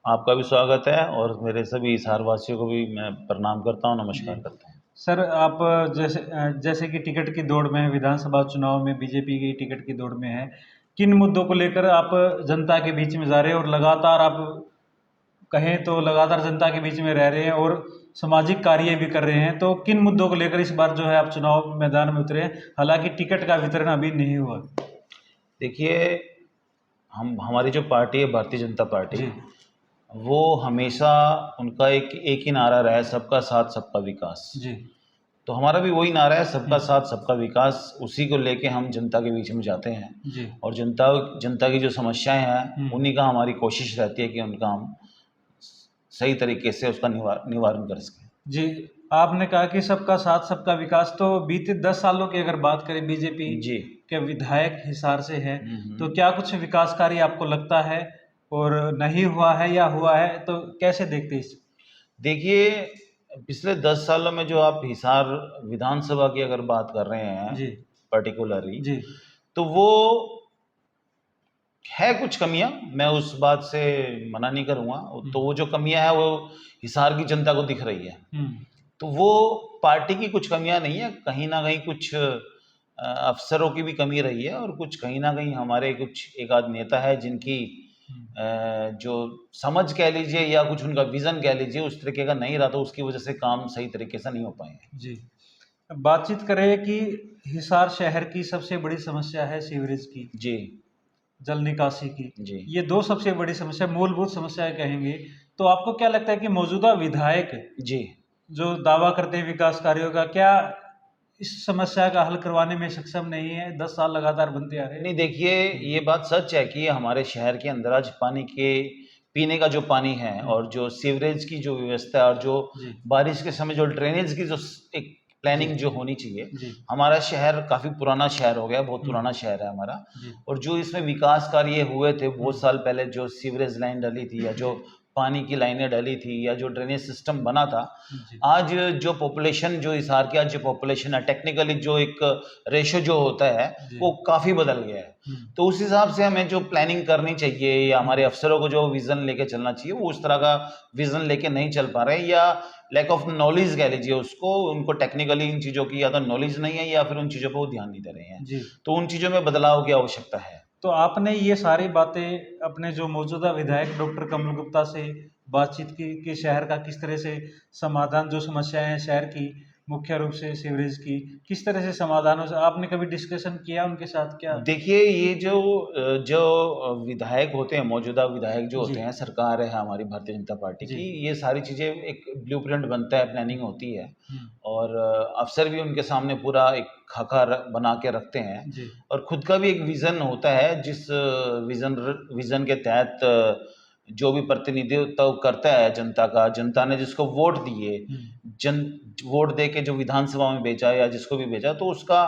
आपका भी स्वागत है और मेरे सभी हिसार वासियों को भी मैं प्रणाम करता हूँ, जी। नमस्कार करता हूँ। सर, आप जैसे कि टिकट की दौड़ में हैं, विधानसभा चुनाव में बीजेपी की टिकट की दौड़ में हैं, किन मुद्दों को लेकर आप जनता के बीच में जा रहे हैं और लगातार आप कहें तो लगातार जनता के बीच में रह रहे हैं और सामाजिक कार्य भी कर रहे हैं, तो किन मुद्दों को लेकर इस बार जो है आप चुनाव मैदान में उतरे हैं? हालाँकि टिकट का वितरण अभी नहीं हुआ। देखिए, हम हमारी जो पार्टी है भारतीय जनता पार्टी, जी, वो हमेशा उनका एक एक ही नारा रहा है, सबका साथ सबका विकास। जी। तो हमारा भी वही नारा है, सबका हुँ, साथ सबका विकास। उसी को लेके हम जनता के बीच में जाते हैं जी। और जनता जनता की जो समस्याएं हैं हुँ। उन्हीं का हमारी कोशिश रहती है कि उनका हम सही तरीके से उसका निवारण कर सकें। जी, आपने कहा कि सबका साथ सबका विकास, तो बीते 10 सालों की अगर बात करें बीजेपी जी। के विधायक हिसार से हैं, तो हम्म। क्या कुछ विकास कार्य आपको लगता है और नहीं हुआ है या हुआ है, तो कैसे देखते हैं इस? देखिए, पिछले 10 सालों में जो आप हिसार विधानसभा की अगर बात कर रहे हैं जी, पर्टिकुलरली, जी। तो वो है कुछ कमियां, मैं उस बात से मना नहीं करूंगा। हुँ, तो वो जो कमियां है वो हिसार की जनता को दिख रही है। हुँ, तो वो पार्टी की कुछ कमियां नहीं है, कहीं ना कहीं कुछ अफसरों की भी कमी रही है और कुछ कहीं ना कहीं हमारे कुछ एक आध नेता है जिनकी हुँ। जो समझ कह लीजिए या कुछ उनका विजन कह लीजिए उस तरीके का नहीं रहा, तो उसकी वजह से काम सही तरीके से नहीं हो पाए हैं। जी। अब बातचीत करें कि हिसार शहर की सबसे बड़ी समस्या है सीवरेज की, जी। जल निकासी की। जी। ये 2 सबसे बड़ी समस्या, मूलभूत समस्याएँ कहेंगे। तो आपको क्या लगता है कि मौजूदा विधायक जी। जो दावा करते हैं विकास कार्यों का, क्या इस समस्या का हल करवाने में सक्षम नहीं है? 10 साल लगातार बनते आ रहे हैं। नहीं, देखिए, हुँ, ये बात सच है कि हमारे शहर के अंदर आज पानी के पीने का जो पानी है हुँ, और जो सीवरेज की जो व्यवस्था है और जो जी, बारिश के समय जो ड्रेनेज की जो एक जी, प्लानिंग जो होनी चाहिए, जी, हमारा शहर काफ़ी पुराना शहर हो गया, बहुत हुँ, पुराना शहर है हमारा। जी, और जो इसमें विकास कार्य हुए थे हुँ, बहुत साल पहले, जो सीवरेज लाइन डली थी या जो जी, पानी की लाइनें डली थी या जो ड्रेनेज सिस्टम बना था, जी, आज जो पॉपुलेशन, जो हिसार की आज जो पॉपुलेशन है, टेक्निकली जो एक रेशो जो होता है जी, वो काफ़ी बदल गया है। हुँ, तो उस हिसाब से हमें जो प्लानिंग करनी चाहिए या हुँ, हमारे अफसरों को जो विजन लेके चलना चाहिए वो उस तरह का विजन लेके नहीं चल पा रहे हैं, या लैक ऑफ नॉलेज कह लीजिए उसको, उनको टेक्निकली इन चीज़ों की या तो नॉलेज नहीं है या फिर उन चीज़ों पर वो ध्यान नहीं दे रहे हैं। जी। तो उन चीज़ों में बदलाव की आवश्यकता है। तो आपने ये सारी बातें अपने जो मौजूदा विधायक डॉक्टर कमल गुप्ता से बातचीत की कि शहर का किस तरह से समाधान, जो समस्याएं हैं शहर की, मुख्य रूप से सीवरेज की, किस तरह से समाधान हो, आपने कभी डिस्कशन किया उनके साथ क्या? देखिए, ये जो विधायक होते हैं, मौजूदा विधायक जो जी, होते हैं, सरकार है हमारी भारतीय जनता पार्टी जी, की, ये सारी चीज़ें एक ब्लूप्रिंट बनता है, प्लानिंग होती है हुँ, और अफ़सर भी उनके सामने पूरा एक खाका बना के रखते हैं जी, और खुद का भी एक विज़न होता है, जिस विज़न के तहत जो भी प्रतिनिधित्व करता है जनता का, जनता ने जिसको वोट दिए, हुँ, जन वोट दे के जो विधानसभा में भेजा या जिसको भी भेजा, तो उसका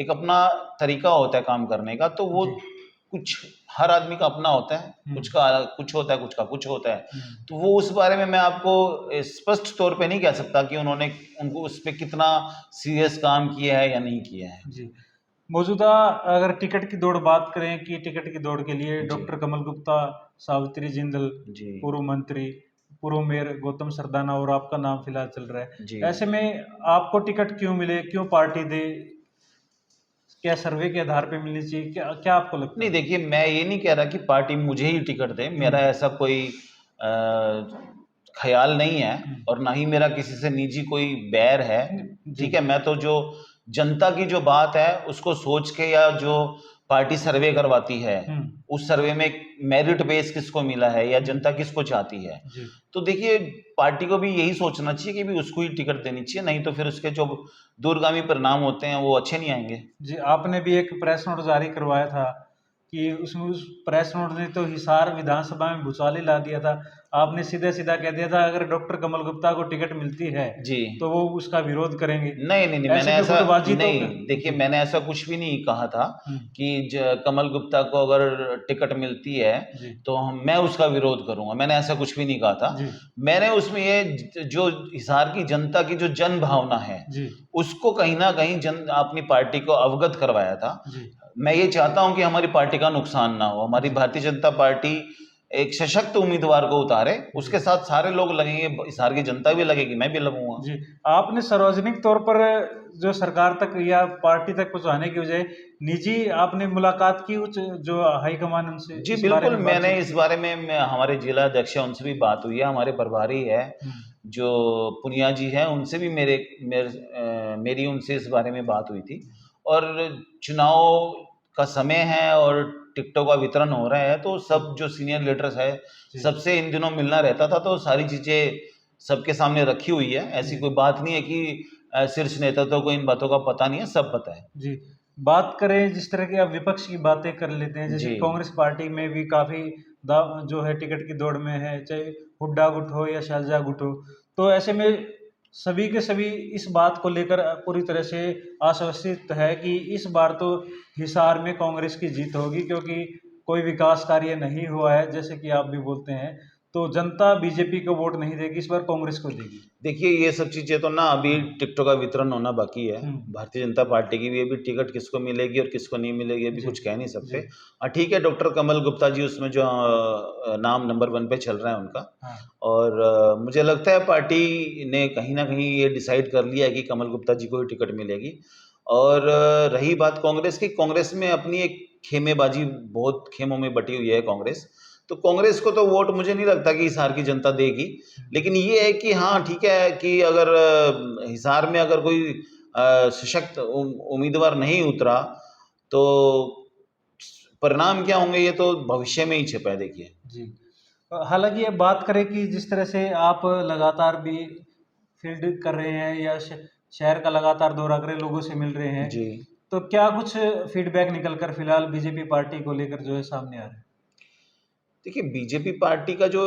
एक अपना तरीका होता है काम करने का। तो वो जी, कुछ हर आदमी का अपना होता है, हुँ, कुछ का कुछ होता है, कुछ का कुछ होता है। हुँ, तो वो उस बारे में मैं आपको स्पष्ट तौर पे नहीं कह सकता कि उन्होंने उनको उस पे कितना सीरियस काम किया है या नहीं किया है। जी। मौजूदा अगर टिकट की दौड़ बात करें कि टिकट की दौड़ के लिए जी। डॉक्टर कमल गुप्ता, सावित्री जिंदल, जी। पूर्व मंत्री, पूर्व मेयर गौतम सरदाना और आपका नाम फिलहाल चल रहा जी। है। ऐसे में आपको टिकट क्यों मिले? क्यों पार्टी दे? क्या सर्वे के आधार पे मिलनी चाहिए? क्या क्या आपको लगता नहीं, है? देखिए, मैं ये नहीं कह रहा कि पार्टी मुझे ही टिकट दे, हुँ, मेरा ऐसा कोई ख़्याल नहीं है हुँ, और ना ही मेरा किसी से निजी कोई बैर है, जी, ठीक है? मैं तो जो जनता की जो बात है, उसको सोच के, या जो पार्टी सर्वे करवाती है, हुँ, उस सर्वे में मेरिट बेस किसको मिला है या हुँ, जनता किसको चाहती है। जी, तो देखिए, पार्टी को भी यही सोचना चाहिए कि भी उसको ही टिकट देनी चाहिए, नहीं तो फिर उसके जो दूरगामी परिणाम होते हैं, वो अच्छे नहीं आएँगे। जी। आपने भी एक प्रेस नोट जारी करवाया था कि उसमें उस प्रेस नोट ने तो हिसार विधानसभा में भूचाल ही ला दिया था। आपने सीधा-सीधा कह दिया था अगर डॉक्टर कमल गुप्ता को टिकट मिलती है, जी। तो वो उसका विरोध करेंगे। नहीं, नहीं, नहीं, मैंने ऐसे में ऐसा गुटबाजी तो नहीं, क देखिए, जी, मैंने ऐसा कुछ भी नहीं कहा था हुँ, कि कमल गुप्ता को अगर टिकट मिलती है जी, तो मैं उसका विरोध करूंगा, मैंने ऐसा कुछ भी नहीं कहा था। जी, मैंने उसमें ये जो हिसार की जनता की जो जन भावना है जी, उसको कहीं ना कहीं अपनी पार्टी को अवगत करवाया था। जी, मैं ये चाहता हूं कि हमारी पार्टी का नुकसान ना हो, हमारी जी, भारतीय जनता पार्टी एक सशक्त उम्मीदवार को उतारे, उसके साथ सारे लोग लगेंगे, हिसार की जनता भी लगेगी, मैं भी लगूंगा। जी, आपने सार्वजनिक तौर पर जो सरकार तक या पार्टी तक पहुंचाने की बजाय निजी आपने मुलाकात की उच्च जो हाईकमान उनसे जी इस बारे बिल्कुल, में मैंने बातचीत इस की? बारे में हमारे जिला अध्यक्ष हैं, उनसे भी बात हुई है, हमारे प्रभारी है हम्म, जो पुनिया जी हैं, उनसे भी मेरी उनसे इस बारे में बात हुई थी। और चुनाव का समय है और टिकटों का वितरण हो रहा है, तो सब जो सीनियर लीडर्स है जी सबसे इन दिनों मिलना रहता था, तो सारी चीज़ें सबके सामने रखी हुई है। ऐसी जी कोई बात नहीं है कि शीर्ष नेतृत्व को इन बातों का पता नहीं है, सब पता है। जी, बात करें जिस तरह की आप विपक्ष की बातें कर लेते हैं, जैसे जी कांग्रेस पार्टी में भी काफ़ी जो है टिकट की दौड़ में है, चाहे हुड्डा गुट हो या शाहजहाँ गुट हो। तो ऐसे में सभी के सभी इस बात को लेकर पूरी तरह से आश्वस्त है कि इस बार तो हिसार में कांग्रेस की जीत होगी, क्योंकि कोई विकास कार्य नहीं हुआ है, जैसे कि आप भी बोलते हैं। तो जनता बीजेपी को वोट नहीं देगी, इस बार कांग्रेस को देगी। देखिए, ये सब चीज़ें तो ना अभी हम्म, टिकटों का वितरण होना बाकी है। हम्म, भारतीय जनता पार्टी की भी अभी टिकट किसको मिलेगी और किसको नहीं मिलेगी अभी जी कुछ कह नहीं जी सकते। ठीक है, डॉक्टर कमल गुप्ता जी उसमें जो नाम नंबर 1 पे चल रहा है उनका। हाँ और मुझे लगता है पार्टी ने कहीं न कहीं ये डिसाइड कर लिया है कि कमल गुप्ता जी को ही टिकट मिलेगी। और रही बात कांग्रेस की, कांग्रेस में अपनी एक खेमेबाजी, बहुत खेमों में बटी हुई है कांग्रेस। तो कांग्रेस को तो वोट मुझे नहीं लगता कि हिसार की जनता देगी। लेकिन ये है कि हाँ, ठीक है कि अगर हिसार में अगर कोई सशक्त उम्मीदवार नहीं उतरा, तो परिणाम क्या होंगे ये तो भविष्य में ही छिपा है, देखिए। जी। हालाँकि ये बात करें कि जिस तरह से आप लगातार भी फ़ील्ड कर रहे हैं या शहर का लगातार दौरा कर रहे हैं, लोगों से मिल रहे हैं, जी। तो क्या कुछ फ़ीडबैक निकल कर फिलहाल बीजेपी पार्टी को लेकर जो है सामने आ रहा है? देखिए, बीजेपी पार्टी का जो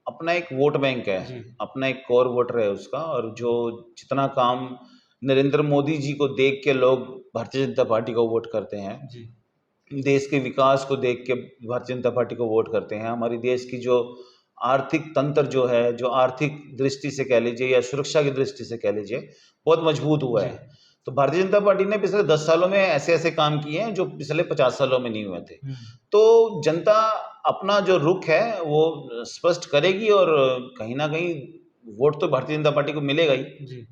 अपना एक वोट बैंक है, जी, अपना एक कोर वोटर है उसका, और जो जितना काम नरेंद्र मोदी जी को देख के लोग भारतीय जनता पार्टी को वोट करते हैं, जी, देश के विकास को देख के भारतीय जनता पार्टी को वोट करते हैं। हमारी देश की जो आर्थिक तंत्र जो है, जो आर्थिक दृष्टि से कह लीजिए या सुरक्षा की दृष्टि से कह लीजिए, बहुत मजबूत हुआ जी। है। तो भारतीय जनता पार्टी ने पिछले 10 सालों में ऐसे-ऐसे काम किए हैं जो पिछले 50 सालों में नहीं हुए थे। हुँ, तो जनता अपना जो रुख है वो स्पष्ट करेगी, और कहीं न कहीं वोट तो भारतीय जनता पार्टी को मिलेगा ही। जी।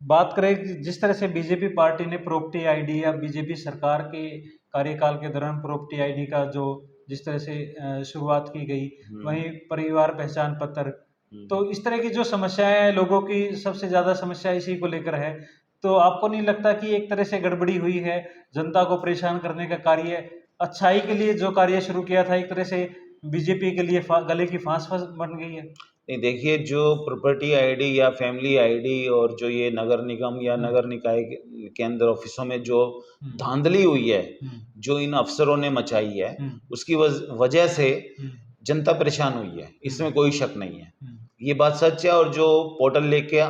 बात करें कि जिस तरह से बीजेपी पार्टी ने प्रॉपर्टी आईडी या बीजेपी सरकार के कार्यकाल के दौरान प्रॉपर्टी आईडी का जो जिस तरह से शुरुआत की गई, हुँ, वहीं परिवार पहचान पत्र, हुँ। तो इस तरह की जो समस्याएं हैं लोगों की, सबसे ज़्यादा समस्या इसी को लेकर है। तो आपको नहीं लगता कि एक तरह से गड़बड़ी हुई है, जनता को परेशान करने का कार्य, अच्छाई के लिए जो कार्य शुरू किया था, एक तरह से बीजेपी के लिए गले की फांस बन गई है? नहीं, देखिए, जो प्रॉपर्टी आईडी या फैमिली आईडी और जो ये नगर निगम या हुँ, नगर निकाय के अंदर ऑफिसों में जो हुँ, धांधली हुई है, हुँ, जो इन अफसरों ने मचाई है, हुँ, उसकी वजह से हुँ, जनता परेशान हुई है, हुँ, इसमें कोई शक नहीं है। हुँ, ये बात सच है। और जो पोर्टल लेके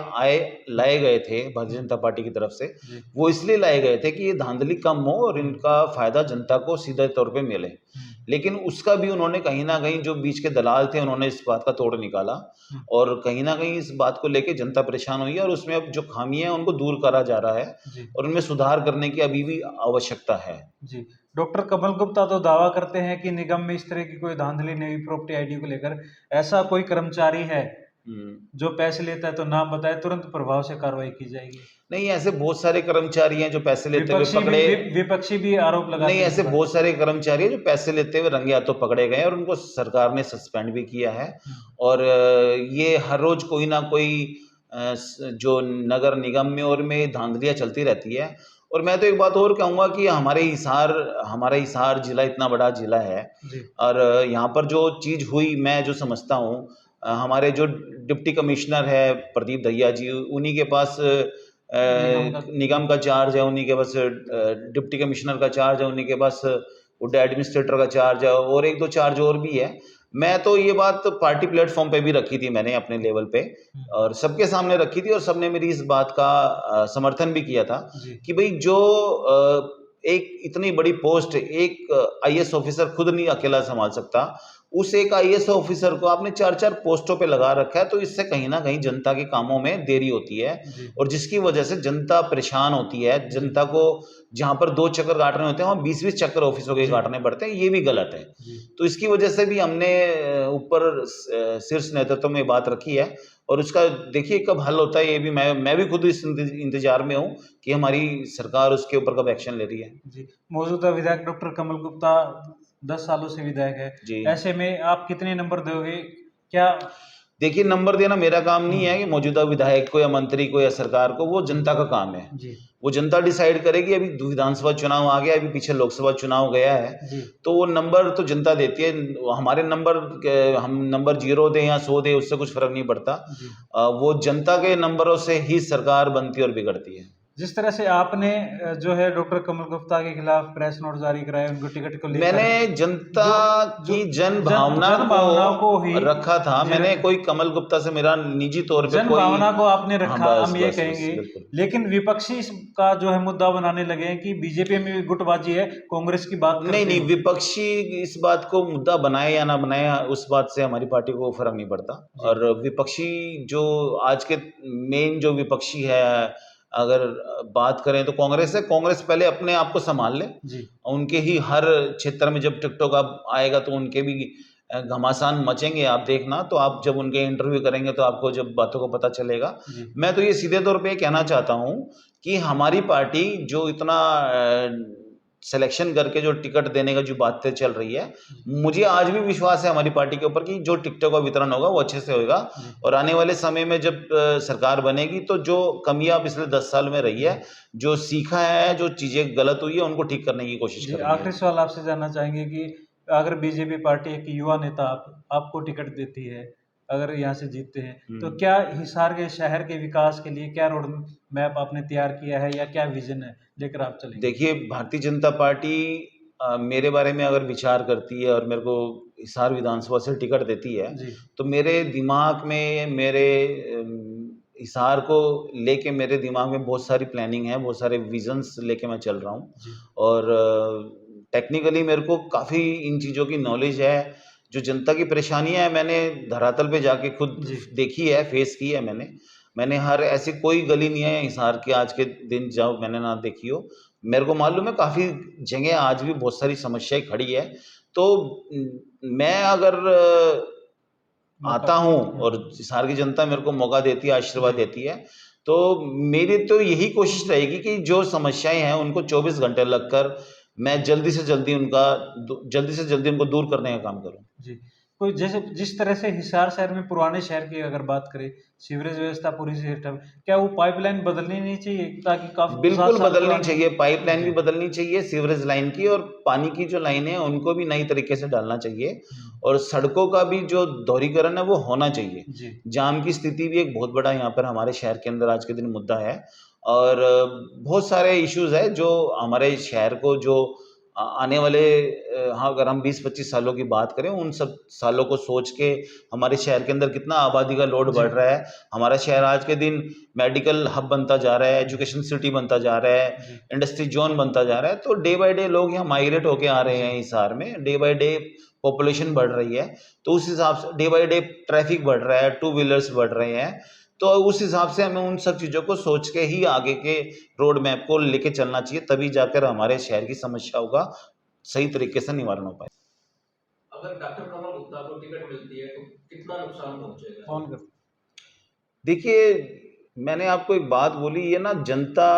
लाए गए थे भारतीय हुँ, जनता पार्टी की तरफ से, जी, वो इसलिए लाए गए थे कि ये धांधली कम हो और हुँ, इनका फायदा जनता को सीधे तौर पे मिले। हुँ, लेकिन उसका भी उन्होंने कहीं न कहीं, जो बीच के दलाल थे, उन्होंने इस बात का तोड़ निकाला, हुँ, और कहीं न कहीं इस बात को लेके जनता परेशान हुई है, और उसमें अब जो खामियाँ हैं उनको दूर करा जा रहा है, जी, और उनमें सुधार करने की अभी भी आवश्यकता है। जी। डॉक्टर कमल गुप्ता तो दावा करते हैं कि निगम में इस तरह की कोई धांधली नहीं हुई प्रॉपर्टी आईडी को लेकर। ऐसा कोई कर्मचारी है, हुँ। जो पैसे लेता है तो नाम बताए, तुरंत प्रभाव से कार्रवाई की जाएगी। नहीं, ऐसे बहुत सारे कर्मचारी हैं जो पैसे लेते हुए पकड़े। विपक्षी भी आरोप नहीं, लगाते हैं इस ऐसे बात बहुत सारे कर्मचारी हैं जो पैसे लेते हुए रंगे हाथों पकड़े गए हैं, और उनको सरकार ने सस्पेंड भी किया है। हुँ, और ये हर रोज़ कोई ना कोई जो नगर निगम में और में धांधलियाँ चलती रहती है। और मैं तो एक बात और कहूँगा कि हमारा हिसार जिला इतना बड़ा जिला है, जी, और यहाँ पर जो चीज़ हुई, मैं जो समझता हूँ, हमारे जो डिप्टी कमिश्नर है प्रदीप दहिया जी, उन्हीं के पास निगम का निगम का चार्ज है, उन्हीं के पास डिप्टी कमिश्नर का चार्ज है, उन्हीं के पास वुड एडमिनिस्ट्रेटर का चार्ज है, और एक दो चार्ज और भी है। मैं तो ये बात पार्टी प्लेटफॉर्म पे भी रखी थी मैंने अपने लेवल पे, हुँ, और सबके सामने रखी थी, और सबने मेरी इस बात का समर्थन भी किया था जी, कि भाई जो एक इतनी बड़ी पोस्ट एक आईएएस ऑफिसर खुद नहीं अकेला संभाल सकता, उस एक आईएएस ऑफिसर को आपने 4-4 पोस्टों पे लगा रखा है, तो इससे कहीं न कहीं जनता के कामों में देरी होती है जी, और जिसकी वजह से जनता परेशान होती है। जी, जनता को जहाँ पर 2 चक्कर काटने होते हैं, वहाँ 20-20 चक्कर ऑफिसों के जी, काटने पड़ते हैं, ये भी गलत है। जी, तो इसकी वजह से भी हमने ऊपर शीर्ष नेतृत्व में बात रखी है और उसका देखिए कब हल होता है, ये भी मैं भी खुद इस इंतज़ार में हूँ कि हमारी सरकार उसके ऊपर कब एक्शन ले रही है। जी। मौजूदा विधायक डॉक्टर कमल गुप्ता 10 सालों से विधायक है। जी। ऐसे में आप कितने नंबर दोगे? क्या देखिए, नंबर देना मेरा काम नहीं है हुँ, कि मौजूदा विधायक को या मंत्री को या सरकार को, वो जनता का काम है। जी, वो जनता डिसाइड करेगी। अभी विधानसभा चुनाव आ गया, अभी पीछे लोकसभा चुनाव गया है, जी, तो वो नंबर तो जनता देती है। हमारे नंबर हम नंबर 0 दें या 100 दें, उससे कुछ फ़र्क नहीं पड़ता। जी। वो जनता के नंबरों से ही सरकार बनती और बिगड़ती है। जिस तरह से आपने जो है डॉक्टर कमल गुप्ता के खिलाफ प्रेस नोट जारी कराया उनको टिकट को लेकर, मैंने जनता जो जो की जन भावना जन भावनाओं को को ही रखा था। जी मैंने रख कोई कमल गुप्ता से मेरा निजी तौर पे जन कोई। भावना को आपने हाँ, रखा, बस, हम ये बस, बस, कहेंगे। बिल्कुल। लेकिन विपक्षी इसका जो है मुद्दा बनाने लगे हैं कि बीजेपी में भी गुटबाजी है, कांग्रेस की बात नहीं, करते नहीं, हो। विपक्षी इस बात को मुद्दा बनाए या ना बनाए, उस बात से हमारी पार्टी को फ़र्क नहीं पड़ता। जी, और विपक्षी जो आज के मेन जो विपक्षी है, अगर बात करें तो कांग्रेस है। कांग्रेस पहले अपने आप को सँभाल ले। जी, उनके ही हर क्षेत्र में जब टिकटॉक अब आएगा तो उनके भी घमासान मचेंगे, आप देखना। तो आप जब उनके इंटरव्यू करेंगे तो आपको जब बातों को पता चलेगा। जी, मैं तो ये सीधे तौर पे ये कहना चाहता हूँ कि हमारी पार्टी जो इतना सिलेक्शन करके जो टिकट देने का जो बातें चल रही है, जी, मुझे आज भी विश्वास है हमारी पार्टी के ऊपर कि जो टिकटों का वितरण होगा वो अच्छे से होगा। जी, और आने वाले समय में जब सरकार बनेगी तो जो कमियां पिछले 10 साल में रही जी। है, जो सीखा है, जो चीजें गलत हुई है, उनको ठीक करने की कोशिश जी, करेंगे आखिरी हम। सवाल आपसे जानना चाहेंगे कि अगर बीजेपी पार्टी एक युवा नेता आपको टिकट देती है, अगर यहाँ से जीतते हैं, तो हम्म। क्या हिसार के शहर के विकास के लिए क्या रोड मैप आपने तैयार किया है या क्या विज़न है लेकर आप चलेंगे? देखिए, भारतीय जनता पार्टी मेरे बारे में अगर विचार करती है और मेरे को हिसार विधानसभा से टिकट देती है, जी, तो मेरे दिमाग में हिसार को लेके मेरे दिमाग में बहुत सारी प्लानिंग है, बहुत सारे विज़न्स लेके मैं चल रहा हूँ। जी, और टेक्निकली मेरे को काफ़ी इन चीज़ों की नॉलेज है। जो जनता की परेशानियाँ हैं, मैंने धरातल पे जाके खुद जी, देखी है, फेस की है मैंने। मैंने हर ऐसी कोई गली नहीं है हिसार की आज के दिन जब मैंने ना देखी हो। मेरे को मालूम है काफ़ी जगह आज भी बहुत सारी समस्याएँ खड़ी है। तो मैं अगर मौका आता हूँ हुँ, और हिसार की जनता मेरे को मौका देती है, आशीर्वाद जी, देती है, तो मेरी तो यही कोशिश रहेगी कि जो समस्याएँ हैं उनको 24 घंटे लगकर मैं जल्दी से जल्दी उनको दूर करने का काम करूँ। जी। कोई जैसे जिस तरह से हिसार शहर में पुराने शहर की अगर बात करें, सीवरेज व्यवस्था पूरी सिस्टम, क्या वो पाइपलाइन बदलनी नहीं चाहिए ताकि काफ़ी 7 बिल्कुल साल बदलनी पुरानी चाहिए, पाइपलाइन भी जी, बदलनी चाहिए, सीवरेज लाइन की और पानी की जो लाइनें हैं, उनको भी नई तरीके से डालना चाहिए हुँ, और सड़कों का भी जो दोहरीकरण है, वो होना चाहिए। जी, जाम की स्थिति भी एक बहुत बड़ा यहाँ पर हमारे शहर के अंदर आज के दिन मुद्दा है और बहुत सारे इश्यूज़ हैं, जो हमारे शहर को जो आने वाले हाँ, अगर हम 20-25 सालों की बात करें, उन सब सालों को सोच के हमारे शहर के अंदर कितना आबादी का लोड जी, बढ़ रहा है। हमारा शहर आज के दिन मेडिकल हब बनता जा रहा है, एजुकेशन सिटी बनता जा रहा है, जी, इंडस्ट्री ज़ोन बनता जा रहा है, तो डे बाय डे लोग यहाँ माइग्रेट होके आ रहे जी, हैं हिसार में, डे बाय डे पॉपुलेशन बढ़ रही है, तो उस हिसाब से डे बाय डे ट्रैफिक बढ़ रहा है, टू व्हीलर्स बढ़ रहे हैं, तो उस हिसाब से हमें उन सब चीज़ों को सोच के ही आगे के रोड मैप को लेके चलना चाहिए, तभी जाकर हमारे शहर की समस्याओं का सही तरीके से निवारण हो पाए। अगर डॉक्टर कमल गुप्ता को टिकट मिलती है तो कितना नुकसान पहुंचेगा? कौन कर देखिए, मैंने आपको एक बात बोली, ये ना जनता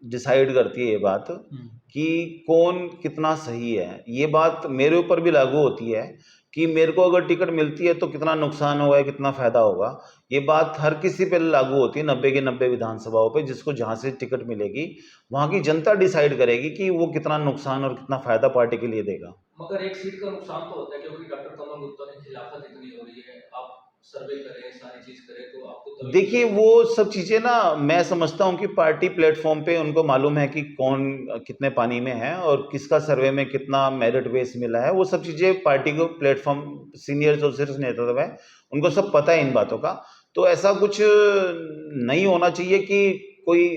डिसाइड करती है ये बात हुँ, कि कौन कितना सही है। ये बात मेरे ऊपर भी लागू होती है कि मेरे को अगर टिकट मिलती है तो कितना नुकसान होगा, कितना फ़ायदा होगा। ये बात हर किसी पे लागू होती है, 90 के 90 विधानसभाओं पे, जिसको जहाँ से टिकट मिलेगी, वहाँ की जनता डिसाइड करेगी कि वो कितना नुकसान और कितना फ़ायदा पार्टी के लिए देगा। मगर एक सीट का नुकसान तो होता है क्योंकि डॉक्टर कमल गुप्ता की खिलाफत इतनी हो रही है। आप सर्वे करें, सारी चीज करें तो आपको तभी देखिए, टिकट वो मिलेगी। सब चीज़ें ना मैं समझता हूँ कि पार्टी प्लेटफ़ॉर्म पे उनको मालूम है कि कौन कितने पानी में है और किसका सर्वे में कितना मेरिट बेस मिला है। वो सब चीज़ें पार्टी को प्लेटफ़ॉर्म सीनियर जो शीर्ष नेतृत्व है, उनको सब पता है इन बातों का। तो ऐसा कुछ नहीं होना चाहिए कि कोई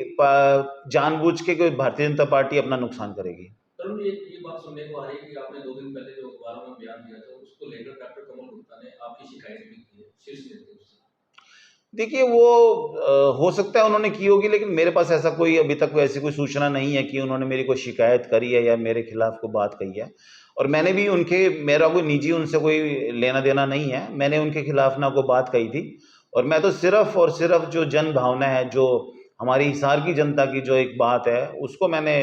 जानबूझ के कोई भारतीय जनता पार्टी अपना नुकसान करेगी। परंतु ये बात सुनने को आ रही है कि आपने 2 दिन पहले जो अखबारों में बयान दिया था को लेकर डॉक्टर कमल गुप्ता ने आपकी शिकायत भी की है शीर्ष नेतृत्व से। देखिए वो हो सकता है उन्होंने की होगी, लेकिन मेरे पास ऐसा कोई अभी तक कोई ऐसी कोई सूचना नहीं है कि उन्होंने मेरी कोई शिकायत करी है या मेरे खिलाफ कोई बात कही है। और मैंने भी मेरा कोई निजी उनसे कोई लेना देना नहीं है, मैंने उनके खिलाफ ना कोई बात कही थी। और मैं तो सिर्फ और सिर्फ जो जन भावना है, जो हमारी हिसार की जनता की जो एक बात है, उसको मैंने,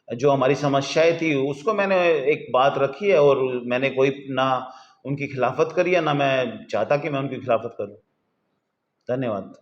जो हमारी समस्याएं थी उसको मैंने एक बात रखी है। और मैंने कोई ना उनकी खिलाफत करी है, ना मैं चाहता कि मैं उनकी खिलाफत करूं। धन्यवाद।